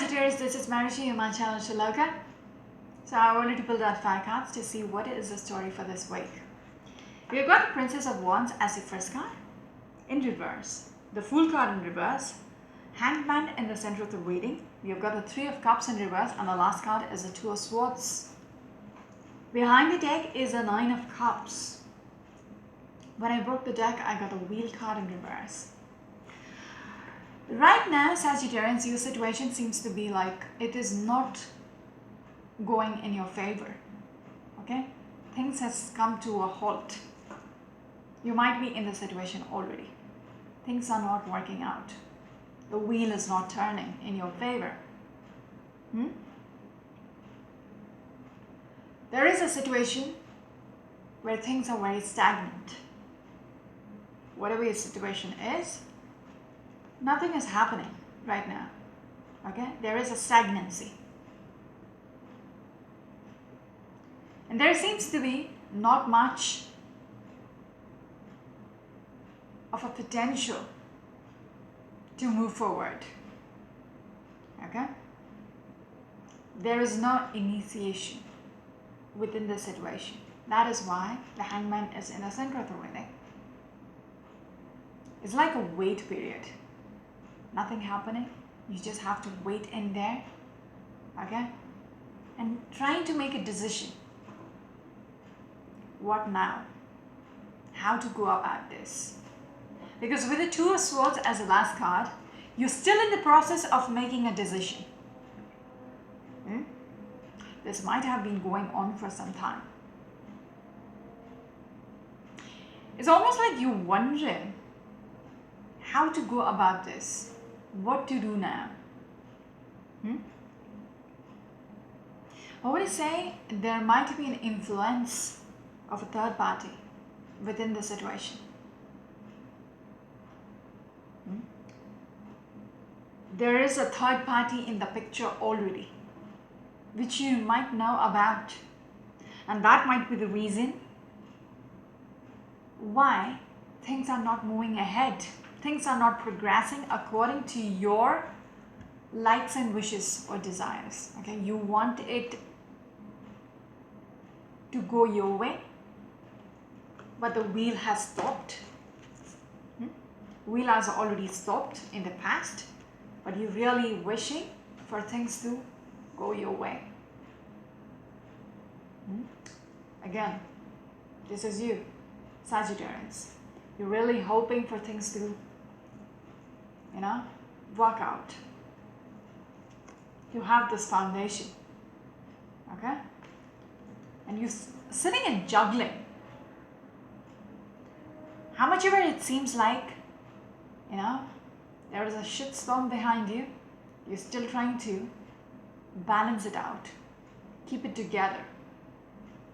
Sagittarius, this is Marishi in my channel Shaloka. So I wanted to pull out 5 cards to see what is the story for this week. We've got the Princess of Wands as the first card in reverse, the Fool card in reverse, Hangman in the center of the reading. We've got the 3 of Cups in reverse, and the last card is the 2 of Swords. Behind the deck is a 9 of Cups. When I broke the deck, I got a Wheel card in reverse. Right now, Sagittarius, your situation seems to be like it is not going in your favor. Okay? Things has come to a halt. You might be in the situation already. Things are not working out. The wheel is not turning in your favor. There is a situation where things are very stagnant. Whatever your situation is, nothing is happening right now. Okay? There is a stagnancy. And there seems to be not much of a potential to move forward. Okay? There is no initiation within the situation. That is why the Hangman is in the center of the reading. It's like a wait period. Nothing happening. You just have to wait in there. Okay? And trying to make a decision. What now? How to go about this? Because with the 2 of Swords as the last card, you're still in the process of making a decision. This might have been going on for some time. It's almost like you're wondering how to go about this. What to do now? I would say there might be an influence of a third party within the situation. There is a third party in the picture already, which you might know about, and that might be the reason why things are not moving ahead. Things are not progressing according to your likes and wishes or desires. Okay, you want it to go your way, but the wheel has stopped. Wheel has already stopped in the past, but you're really wishing for things to go your way. Again, this is you, Sagittarius. You're really hoping for things to, work out. You have this foundation, okay? And you're sitting and juggling. How much ever it seems like, there is a shitstorm behind you, you're still trying to balance it out, keep it together.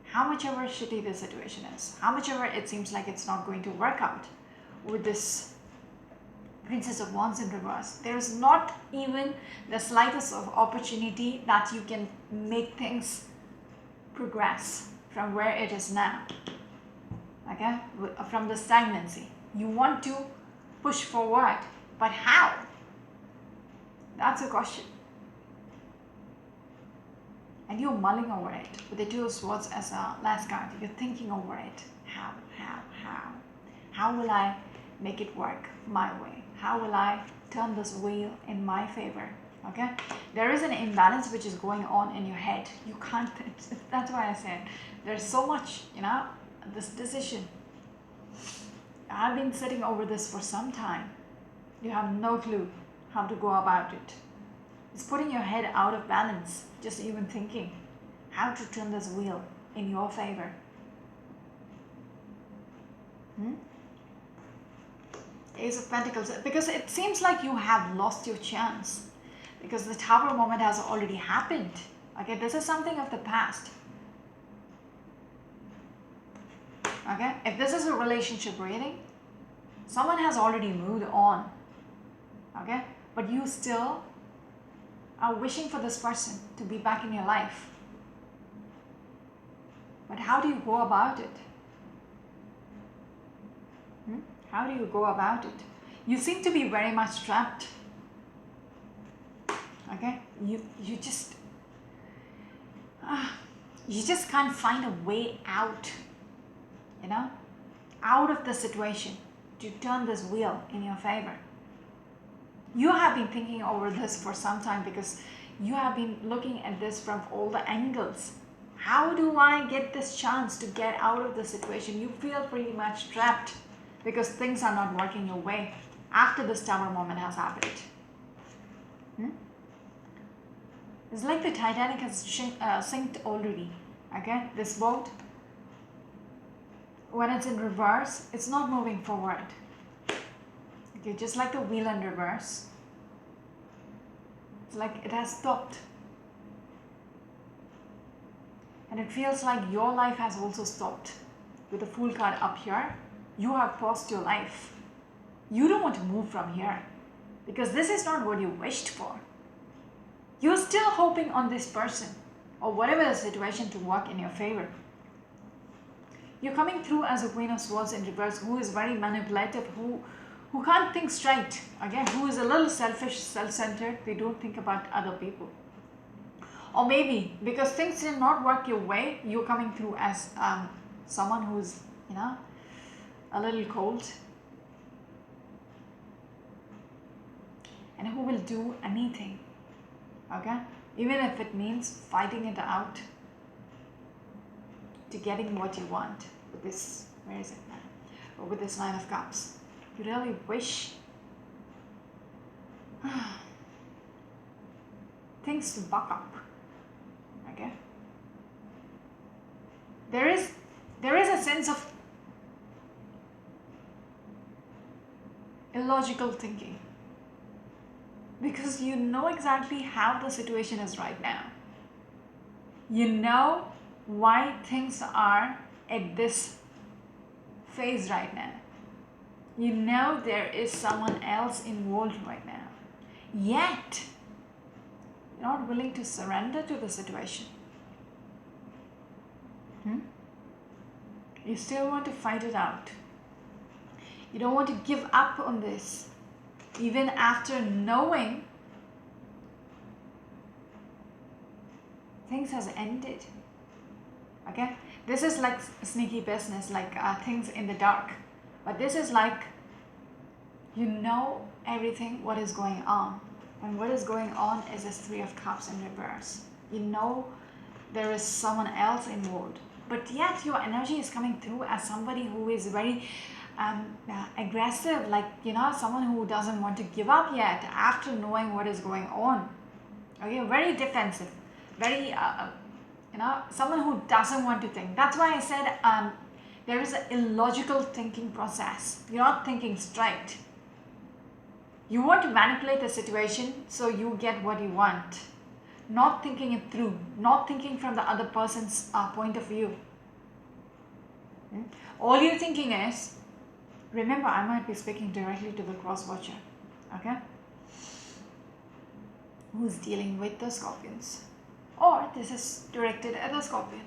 How much ever shitty the situation is, how much ever it seems like it's not going to work out with this Princess of Wands in reverse, there is not even the slightest of opportunity that you can make things progress from where it is now. Okay? From the stagnancy. You want to push forward, but how? That's a question. And you're mulling over it with the 2 of Swords as a last card. You're thinking over it. How? How will I make it work my way? How will I turn this wheel in my favor? Okay? There is an imbalance which is going on in your head. You can't, that's why I said, there's so much, this decision. I've been sitting over this for some time. You have no clue how to go about it. It's putting your head out of balance, just even thinking how to turn this wheel in your favor. Ace of Pentacles, because it seems like you have lost your chance, because the Tower moment has already happened. Okay, this is something of the past. Okay, if this is a relationship reading, someone has already moved on. Okay, but you still are wishing for this person to be back in your life. But how do you go about it? How do you go about it? You seem to be very much trapped. Okay, you just can't find a way out, you know, out of the situation to turn this wheel in your favor. You have been thinking over this for some time because you have been looking at this from all the angles. How do I get this chance to get out of the situation? You feel pretty much trapped because things are not working your way after this tower moment has happened. It's like the Titanic has sinked already. Okay, this boat, when it's in reverse, it's not moving forward. Okay, just like the wheel in reverse, it's like it has stopped. And it feels like your life has also stopped. With the Fool card up here, you have paused your life. You don't want to move from here because this is not what you wished for. You're still hoping on this person or whatever the situation to work in your favor. You're coming through as a Queen of Swords in reverse who is very manipulative, who can't think straight, again, who is a little selfish, self-centered. They don't think about other people. Or maybe because things did not work your way, you're coming through as someone who's, a little cold and who will do anything, okay? Even if it means fighting it out to getting what you want with this, where is it now? Or with this Nine of Cups. You really wish things to buck up, okay? There is a sense of illogical thinking because you know exactly how the situation is right now. You know why things are at this phase right now. You know there is someone else involved right now. Yet, you're not willing to surrender to the situation. You still want to fight it out. You don't want to give up on this, even after knowing things has ended. Okay, this is like sneaky business, like things in the dark. But this is like, you know everything what is going on. And what is going on is this Three of Cups in reverse. You know there is someone else involved. But yet your energy is coming through as somebody who is very aggressive, like, someone who doesn't want to give up yet after knowing what is going on. Okay, very defensive, very, someone who doesn't want to think. That's why I said there is an illogical thinking process. You're not thinking straight. You want to manipulate the situation so you get what you want. Not thinking it through, not thinking from the other person's point of view. All you're thinking is, remember, I might be speaking directly to the cross watcher, okay? Who's dealing with the scorpions. Or this is directed at the scorpion.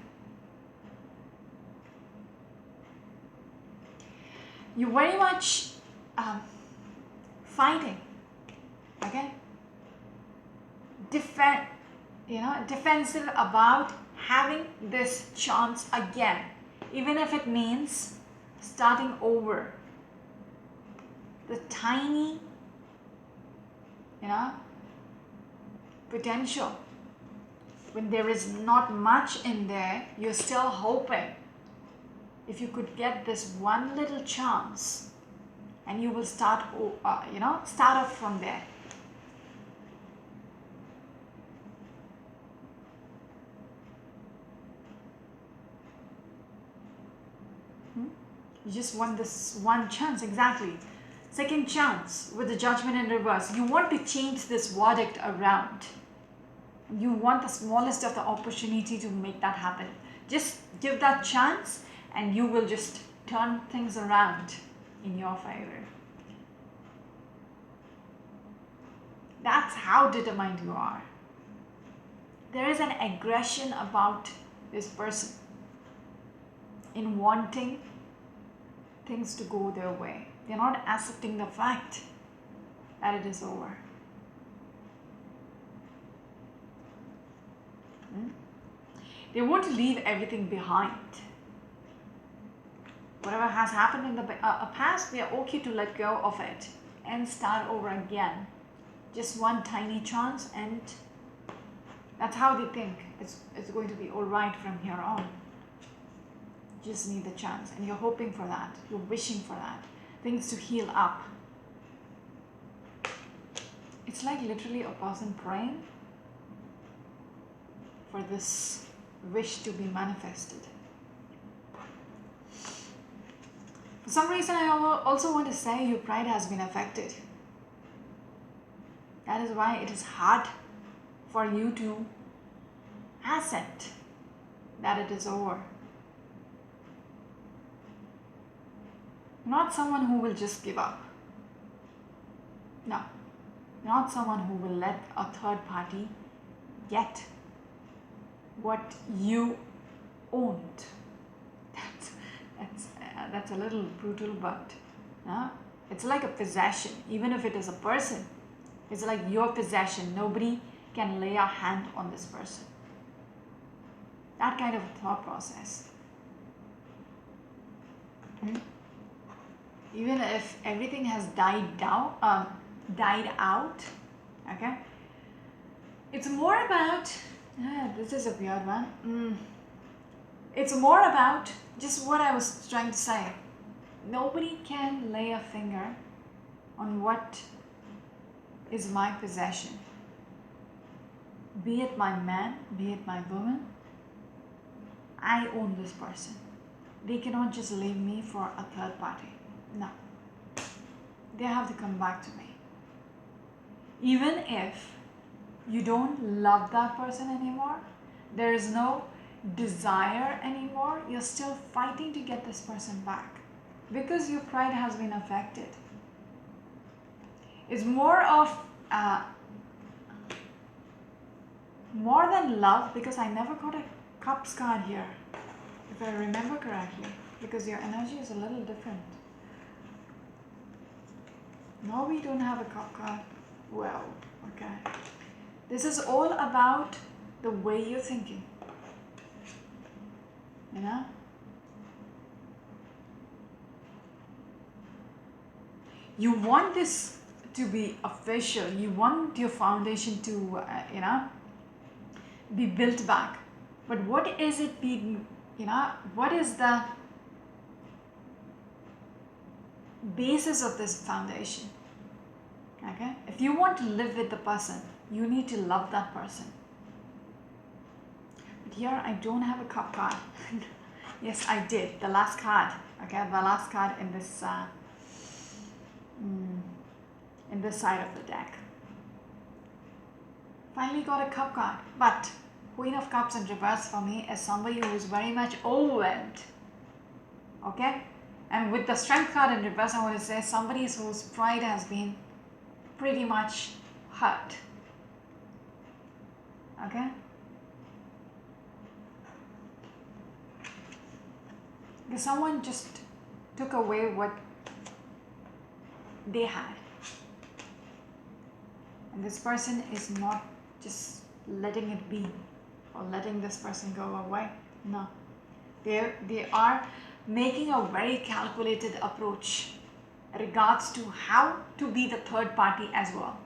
You're very much fighting, okay? Defensive about having this chance again, even if it means starting over. The tiny, potential. When there is not much in there, you're still hoping if you could get this one little chance, and you will start off from there. You just want this one chance, exactly. Second chance with the Judgment in reverse. You want to change this verdict around. You want the smallest of the opportunity to make that happen. Just give that chance and you will just turn things around in your favor. That's how determined you are. There is an aggression about this person in wanting things to go their way. They're not accepting the fact that it is over. They want to leave everything behind. Whatever has happened in the past, they are okay to let go of it and start over again. Just one tiny chance, and that's how they think it's going to be all right from here on. Just need the chance, and you're hoping for that. You're wishing for that. Things to heal up. It's like literally a person praying for this wish to be manifested. For some reason, I also want to say your pride has been affected. That is why it is hard for you to accept that it is over. Not someone who will just give up. No. Not someone who will let a third party get what you owned. That's a little brutal, but it's like a possession. Even if it is a person, it's like your possession. Nobody can lay a hand on this person. That kind of thought process. Even if everything has died out, okay? It's more about, this is a weird one. It's more about just what I was trying to say. Nobody can lay a finger on what is my possession. Be it my man, be it my woman, I own this person. They cannot just leave me for a third party. No. They have to come back to me. Even if you don't love that person anymore, there is no desire anymore, you're still fighting to get this person back because your pride has been affected. It's more of more than love, because I never got a cups card here, if I remember correctly, because your energy is a little different. No, we don't have a cup card. Well, okay. This is all about the way you're thinking. You know? You want this to be official. You want your foundation to, be built back. But what is it being, what is the basis of this foundation? Okay? If you want to live with the person, you need to love that person. But here I don't have a cup card. Yes, I did. The last card. Okay, the last card in this side of the deck. Finally got a cup card. But Queen of Cups in reverse for me is somebody who is very much overwhelmed. Okay? And with the Strength card in reverse, I want to say somebody whose pride has been pretty much hurt. Okay? Because someone just took away what they had. And this person is not just letting it be or letting this person go away. No. They are making a very calculated approach regards to how to be the third party as well.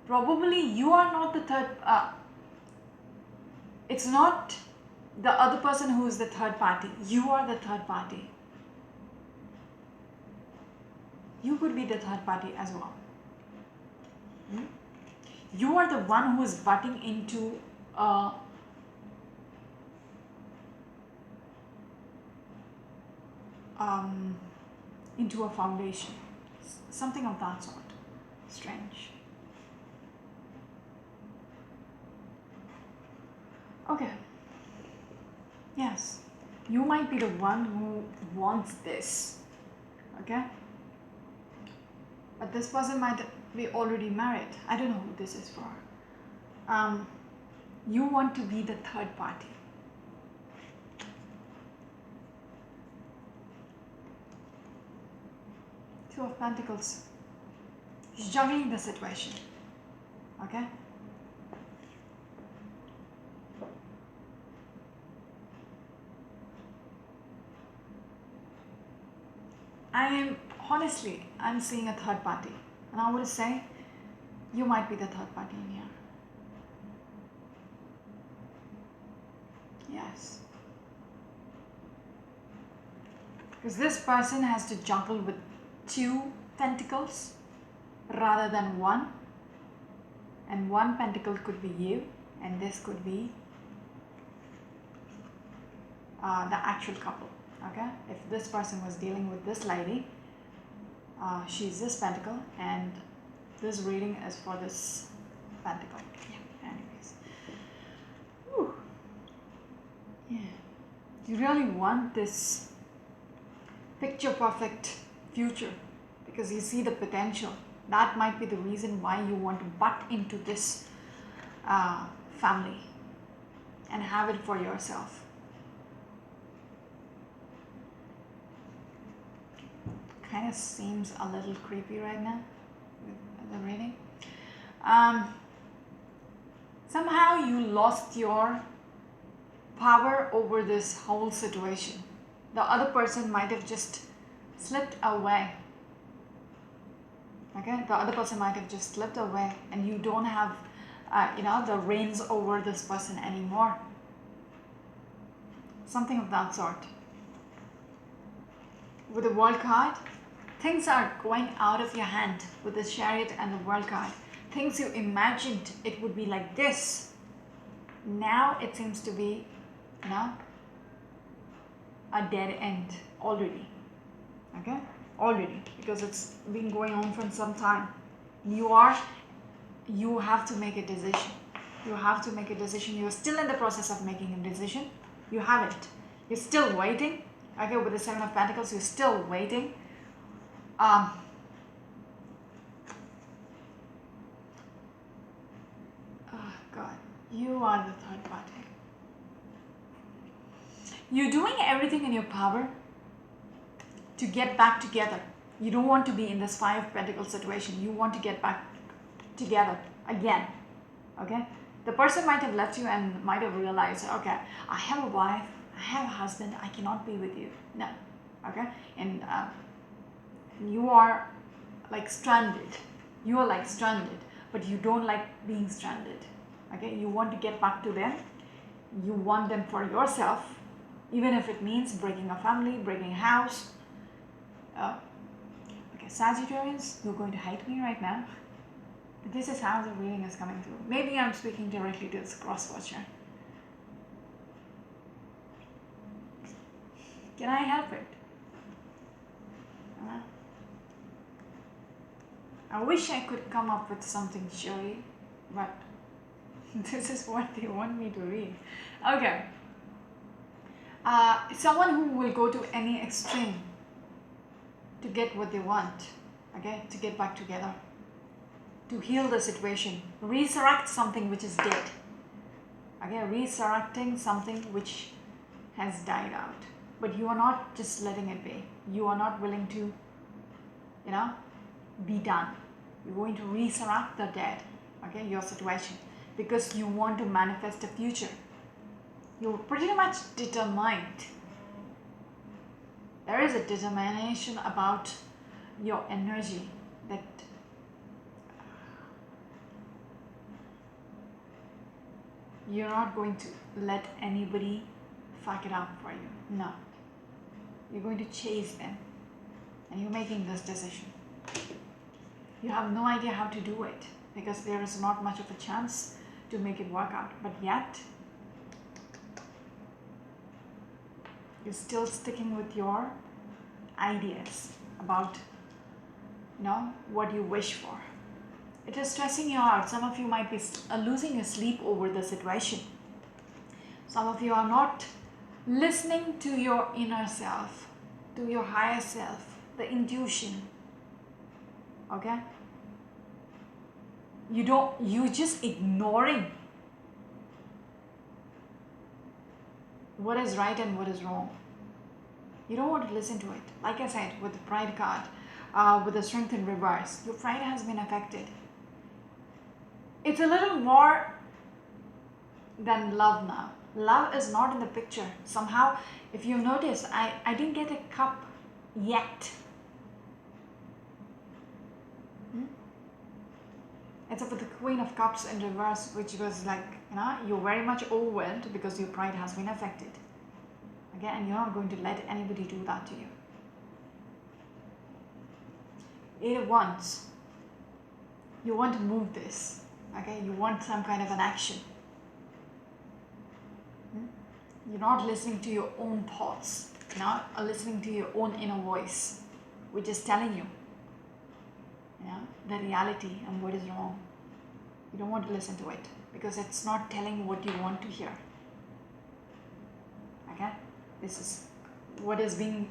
Probably you are not the third, it's not the other person who is the third party. You are the third party. You could be the third party as well. You are the one who is butting into a foundation. Something of that sort. Strange. Okay. Yes. You might be the one who wants this. Okay? But this person might be already married. I don't know who this is for. You want to be the third party. Two of Pentacles. He's juggling the situation. Okay? honestly, I'm seeing a third party. And I would say, you might be the third party in here. Yes. Because this person has to juggle with 2 pentacles rather than 1. And 1 pentacle could be you, and this could be the actual couple. Okay, if this person was dealing with this lady, she's this pentacle, and this reading is for this pentacle. Yeah, anyways. Whew. Yeah, you really want this picture perfect future because you see the potential. That might be the reason why you want to butt into this family and have it for yourself. Kind of seems a little creepy right now with the reading. Somehow you lost your power over this whole situation. The other person might have just slipped away. Okay, the other person might have just slipped away, and you don't have, the reins over this person anymore. Something of that sort. With the World card, things are going out of your hand with the Chariot and the World card. Things you imagined it would be like this, now it seems to be, a dead end already. Okay, already, because it's been going on for some time. You have to make a decision. You have to make a decision. You're still in the process of making a decision. You haven't. You're still waiting. Okay, with the 7 of Pentacles, you're still waiting. Oh God, you are the third party. You're doing everything in your power to get back together. You don't want to be in this 5 of Pentacles situation. You want to get back together again. Okay, the person might have left you and might have realized, okay, I have a wife, I have a husband, I cannot be with you. No. Okay, and you are like stranded. You are like stranded, but you don't like being stranded. Okay, you want to get back to them. You want them for yourself, even if it means breaking a family, breaking a house. Okay, Sagittarius, you're going to hate me right now. This is how the reading is coming through. Maybe I'm speaking directly to this cross-watcher. Can I help it? I wish I could come up with something cheery, but this is what they want me to read. Okay. Someone who will go to any extreme to get what they want, okay, to get back together, to heal the situation, resurrect something which is dead, okay, resurrecting something which has died out. But you are not just letting it be. You are not willing to, be done. You're going to resurrect the dead, okay, your situation, because you want to manifest a future. You're pretty much determined. There is a determination about your energy that you're not going to let anybody fuck it up for you. No. You're going to chase them, and you're making this decision. You have no idea how to do it because there is not much of a chance to make it work out, but yet you're still sticking with your ideas about what you wish for. It is stressing you out. Some of you might be losing your sleep over the situation. Some of you are not listening to your inner self, to your higher self, the intuition. Okay, you're just ignoring what is right and what is wrong. You don't want to listen to it. Like I said, with the Pride card, with the Strength in reverse, your pride has been affected. It's a little more than love now. Love is not in the picture. Somehow, if you notice, I didn't get a cup yet. It's about the Queen of Cups in reverse, which was like, you're very much overwhelmed because your pride has been affected. Okay, and you're not going to let anybody do that to you. Eight of Wands. You want to move this. Okay, you want some kind of an action. You're not listening to your own thoughts. You're not listening to your own inner voice, which is telling you, the reality and what is wrong. You don't want to listen to it because it's not telling what you want to hear. Okay, this is what is being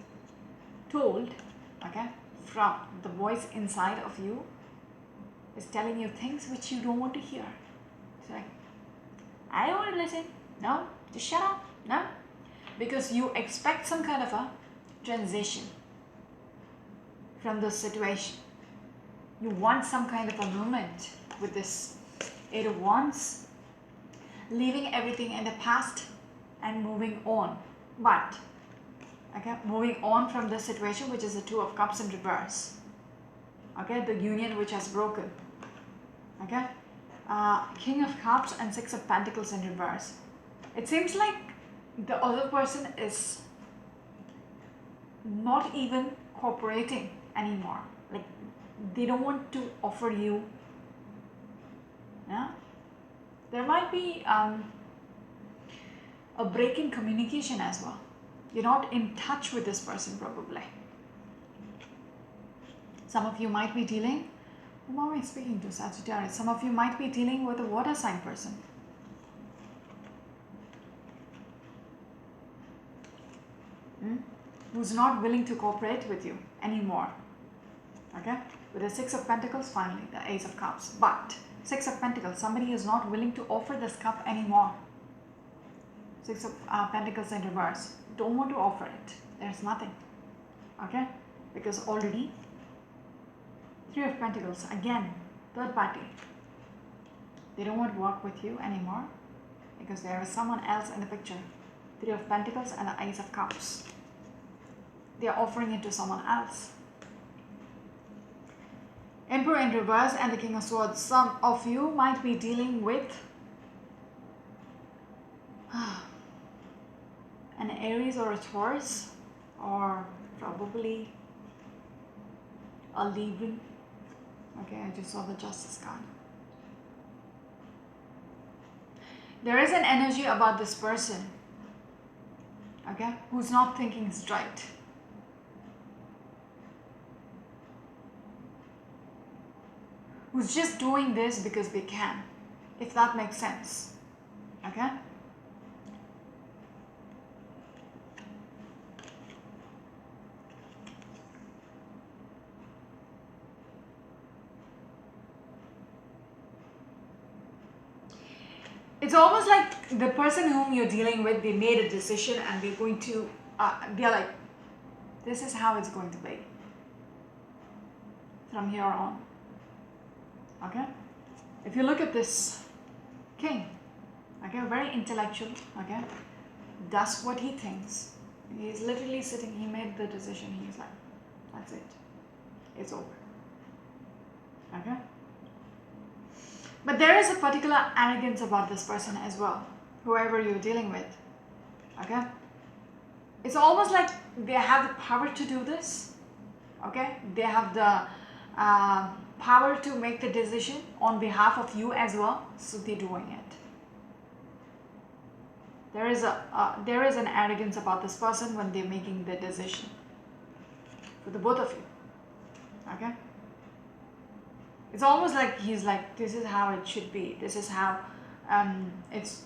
told. Okay, from the voice inside of you is telling you things which you don't want to hear. It's like, I don't want to listen. No, just shut up. No, because you expect some kind of a transition from this situation. You want some kind of a movement with this Eight of Wands, leaving everything in the past and moving on. But, okay, moving on from this situation, which is the Two of Cups in reverse. Okay, the union which has broken. Okay, King of Cups and Six of Pentacles in reverse. It seems like the other person is not even cooperating anymore. Like, they don't want to offer you. Yeah, there might be a break in communication as well. You're not in touch with this person probably. Some of you might be dealing, whom am I speaking to? Sagittarius. Some of you might be dealing with a water sign person. Who's not willing to cooperate with you anymore. Okay, with the Six of Pentacles, finally the Ace of Cups. But Six of Pentacles, somebody is not willing to offer this cup anymore. Six of Pentacles in reverse, don't want to offer it. There's nothing. Okay, because already Three of Pentacles, again third party, they don't want to work with you anymore because there is someone else in the picture. Three of Pentacles and the Ace of Cups, they are offering it to someone else. Emperor in reverse and the King of Swords. Some of you might be dealing with an Aries or a Taurus, or probably a Libra. Okay, I just saw the Justice card. There is an energy about this person, okay, who's not thinking straight. Who's just doing this because they can, if that makes sense. Okay? It's almost like the person whom you're dealing with, they made a decision and they're going to, they're like, this is how it's going to be from here on. Okay, if you look at this king, okay, very intellectual, okay, does what he thinks. He's literally sitting, he made the decision, he's like, that's it, it's over. Okay, but there is a particular arrogance about this person as well, whoever you're dealing with. Okay, it's almost like they have the power to do this. Okay, they have the power to make the decision on behalf of you as well, so they're doing it. There is an arrogance about this person when they're making the decision for the both of you. Okay, it's almost like he's like, this is how it should be, this is how it's,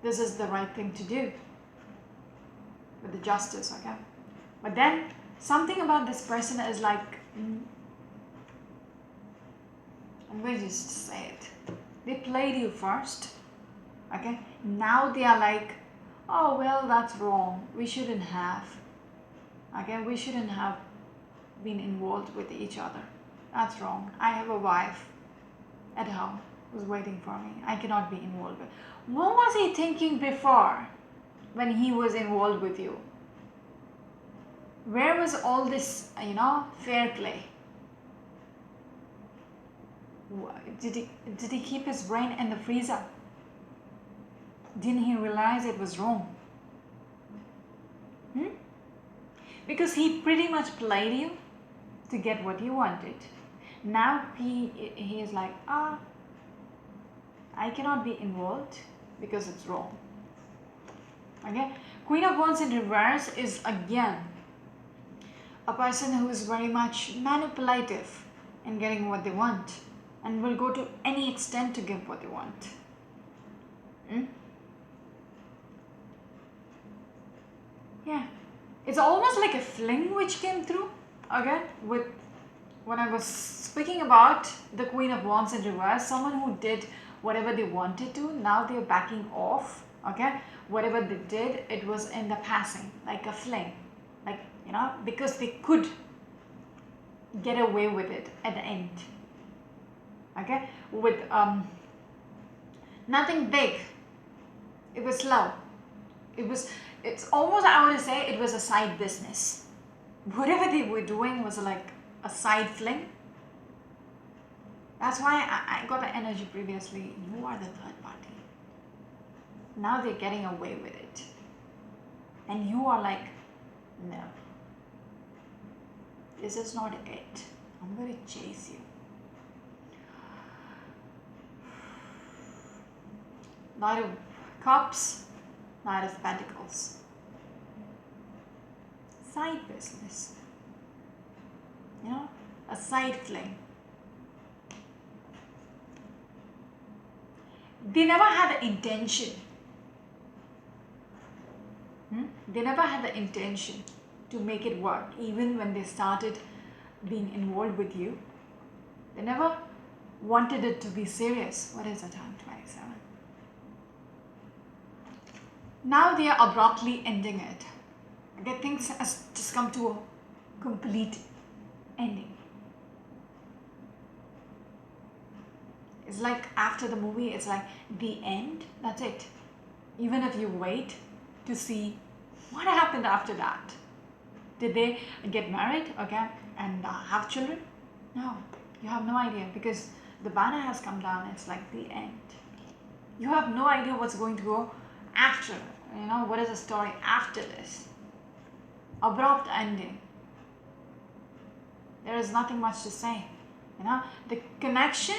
this is the right thing to do with the Justice. Okay, but then something about this person is like, I'm going to just say it, they played you first. Okay, now they are like, oh well, that's wrong, we shouldn't have. Okay, we shouldn't have been involved with each other. That's wrong. I have a wife at home who's waiting for me. I cannot be involved with. What was he thinking before when he was involved with you? Where was all this, fair play? Did he keep his brain in the freezer? Didn't he realize it was wrong? Because he pretty much played you to get what you wanted. Now he is like, I cannot be involved because it's wrong. Okay, Queen of Wands in reverse is again a person who is very much manipulative in getting what they want and will go to any extent to give what they want. Yeah, it's almost like a fling which came through, okay, with when I was speaking about the Queen of Wands in reverse, someone who did whatever they wanted to, now they're backing off, okay, whatever they did, it was in the passing, like a fling, like, you know, because they could get away with it at the end, okay, with nothing big, it was slow, it's almost, I would say, it was a side business. Whatever they were doing was like a side fling. That's why I got the energy previously. You are the third party. Now they're getting away with it. And you are like, no. This is not it. I'm going to chase you. Knight of Cups, Knight of Pentacles. Side business. You know, a side fling. They never had the intention. They never had the intention to make it work, even when they started being involved with you. They never wanted it to be serious. What is the time? 27. Now they are abruptly ending it. Okay, things has just come to a complete ending. It's like after the movie, it's like the end, that's it. Even if you wait to see what happened after that. Did they get married, okay, and have children? No, you have no idea, because the banner has come down. It's like the end. You have no idea what's going to go after. You know, what is the story after this? Abrupt ending. There is nothing much to say. You know, the connection,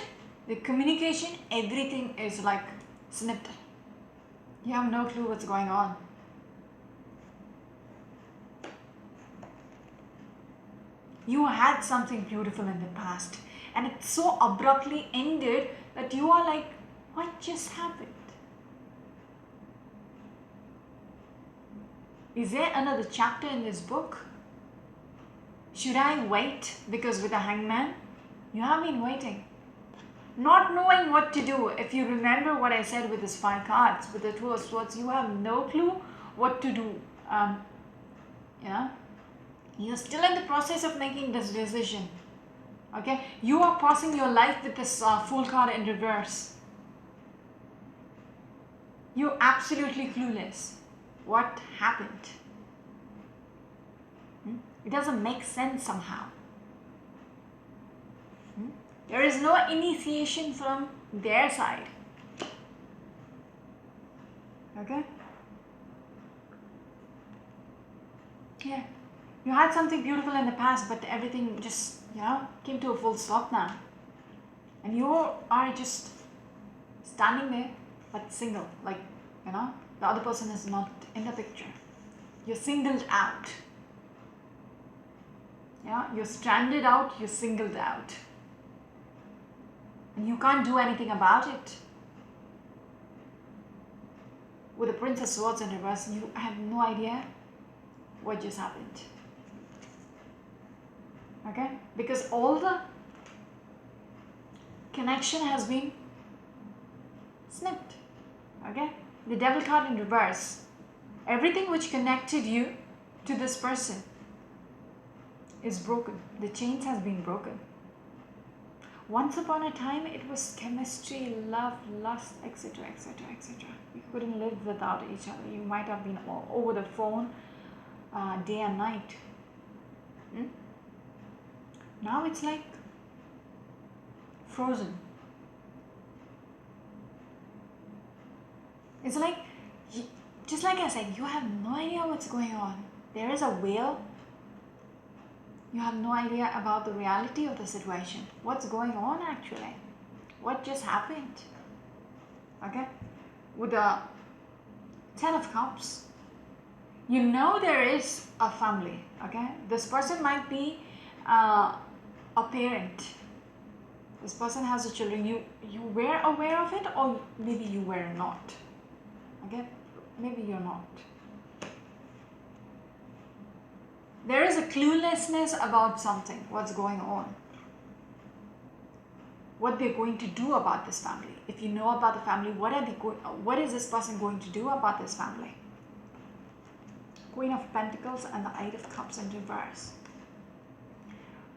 the communication, everything is like snipped. You have no clue what's going on. You had something beautiful in the past, and it so abruptly ended that you are like, what just happened? Is there another chapter in this book? Should I wait? Because with the Hangman, you have been waiting. Not knowing what to do. If you remember what I said with these 5 cards, with the Two of Swords, you have no clue what to do. Yeah. You're still in the process of making this decision. Okay. You are passing your life with this Fool card in reverse. You're absolutely clueless. What happened? It doesn't make sense somehow. There is no initiation from their side. Okay? Yeah. You had something beautiful in the past, but everything just, you know, came to a full stop now. And you are just standing there, but single. Like, you know, the other person is not in the picture. You're singled out. Yeah, you're stranded out, you're singled out. And you can't do anything about it. With the Prince of Swords in reverse, you have no idea what just happened. Okay? Because all the connection has been snipped. Okay? The Devil card in reverse. Everything which connected you to this person is broken. The chains has been broken. Once upon a time, it was chemistry, love, lust, etc., etc., etc. You couldn't live without each other. You might have been over the phone day and night. Now it's like frozen. It's like, just like I said, you have no idea what's going on. There is a whale. You have no idea about the reality of the situation. What's going on actually? What just happened? Okay? With the 10 of Cups, you know there is a family. Okay? This person might be a parent. This person has a children. You were aware of it, or maybe you were not. Okay? Maybe you're not. There is a cluelessness about something, what's going on. What they're going to do about this family. If you know about the family, what is this person going to do about this family? Queen of Pentacles and the Eight of Cups in reverse.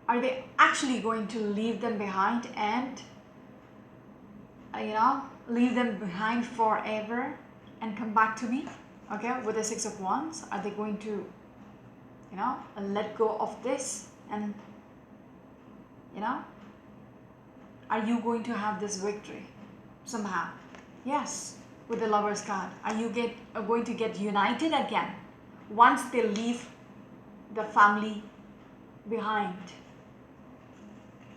Are they actually going to leave them behind and, leave them behind forever and come back to me? Okay, with the Six of Wands, are they going to, let go of this and, are you going to have this victory somehow? Yes, with the Lover's card. Are you going to get united again once they leave the family behind?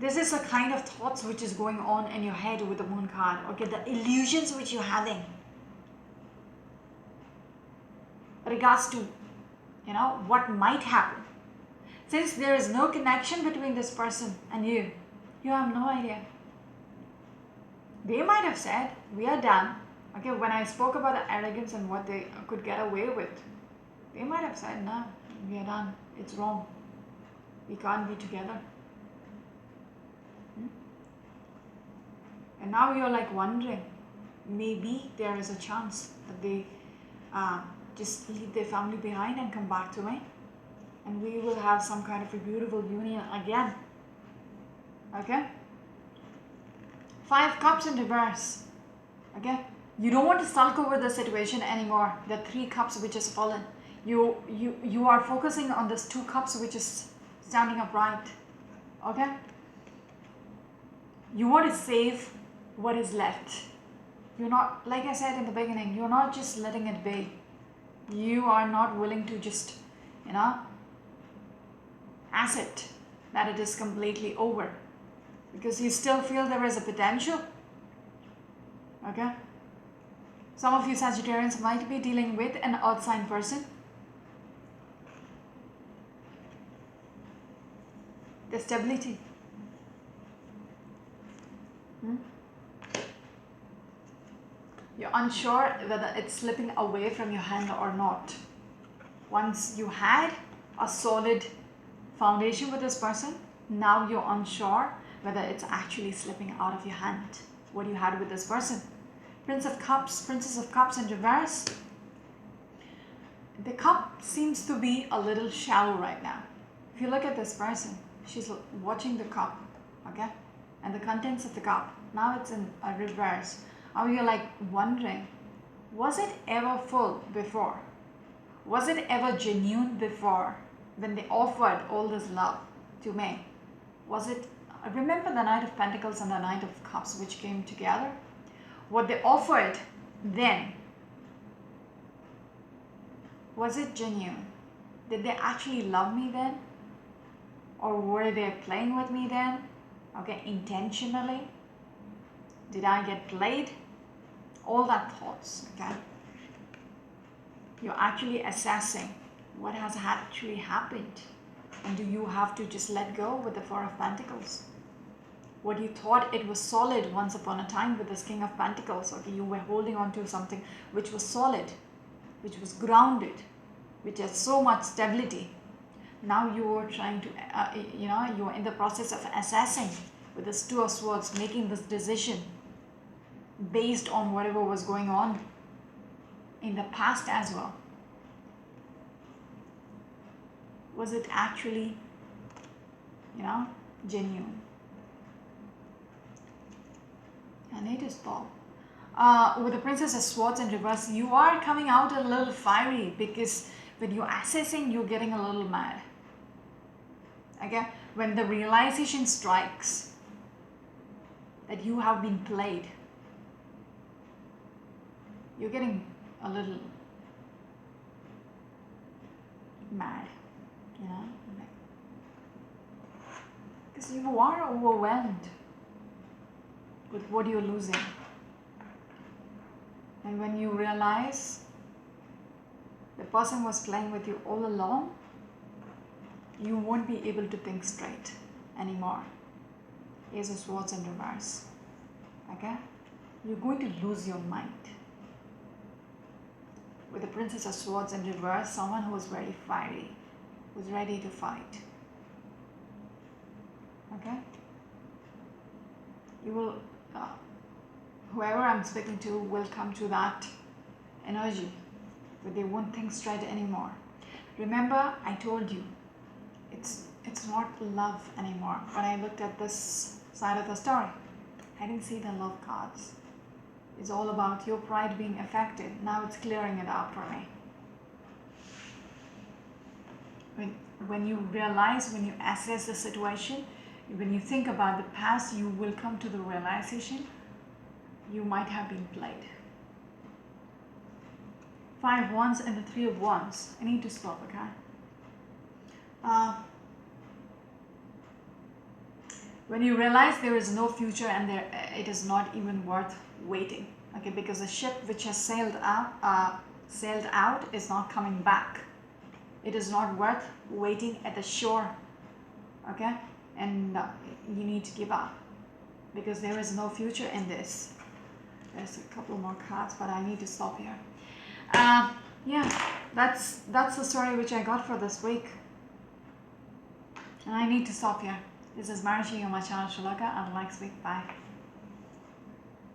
This is the kind of thoughts which is going on in your head with the Moon card. Okay, the illusions which you're having regards to, what might happen. Since there is no connection between this person and you have no idea. They might have said, we are done. Okay, when I spoke about the arrogance and what they could get away with, they might have said, no, we are done. It's wrong. We can't be together. And now you're like wondering, maybe there is a chance that they just leave their family behind and come back to me. And we will have some kind of a beautiful union again. Okay? Five Cups in reverse. Okay? You don't want to sulk over the situation anymore. The Three Cups which has fallen. You are focusing on this Two Cups which is standing upright. Okay? You want to save what is left. You're not, like I said in the beginning, you're not just letting it be. You are not willing to just, accept that it is completely over. Because you still feel there is a potential. Okay? Some of you Sagittarians might be dealing with an earth sign person. The stability. You're unsure whether it's slipping away from your hand or not. Once you had a solid foundation with this person, now you're unsure whether it's actually slipping out of your hand. What you had with this person. Prince of Cups, Princess of Cups in reverse. The cup seems to be a little shallow right now. If you look at this person, she's watching the cup, okay? And the contents of the cup. Now it's in a reverse. Now you're like wondering, was it ever full before? Was it ever genuine before when they offered all this love to me? Was it, remember the Knight of Pentacles and the Knight of Cups which came together? What they offered then, was it genuine? Did they actually love me then? Or were they playing with me then? Okay, intentionally? Did I get played? All that thoughts, okay? You're actually assessing what has actually happened. And do you have to just let go with the Four of Pentacles? What you thought it was solid once upon a time with this King of Pentacles, okay? You were holding on to something which was solid, which was grounded, which has so much stability. Now you are trying to, you're in the process of assessing with this Two of Swords, making this decision based on whatever was going on in the past as well. Was it actually, genuine? And it is Paul. With the Princess of Swords in reverse, you are coming out a little fiery because when you're assessing, you're getting a little mad. Okay? When the realization strikes, that you have been played. You're getting a little mad, you know, because you are overwhelmed with what you're losing. And when you realize the person was playing with you all along, you won't be able to think straight anymore. Ace of Swords in reverse. Okay? You're going to lose your mind. With the Princess of Swords in reverse, someone who is very fiery, who's ready to fight. Okay? You will, whoever I'm speaking to will come to that energy, but they won't think straight anymore. Remember, I told you, it's not love anymore. When I looked at this side of the story, I didn't see the love cards. It's all about your pride being affected. Now it's clearing it out for me. When you realize, when you assess the situation, when you think about the past, you will come to the realization you might have been played. 5 wands and the 3 of wands. I need to stop, okay? When you realize there is no future and it is not even worth waiting, okay? Because the ship which has sailed out is not coming back. It is not worth waiting at the shore, okay? And you need to give up because there is no future in this. There's a couple more cards, but I need to stop here. Yeah, that's the story which I got for this week, and I need to stop here. This is Marishi on my channel Shalaka. Until next week. Bye.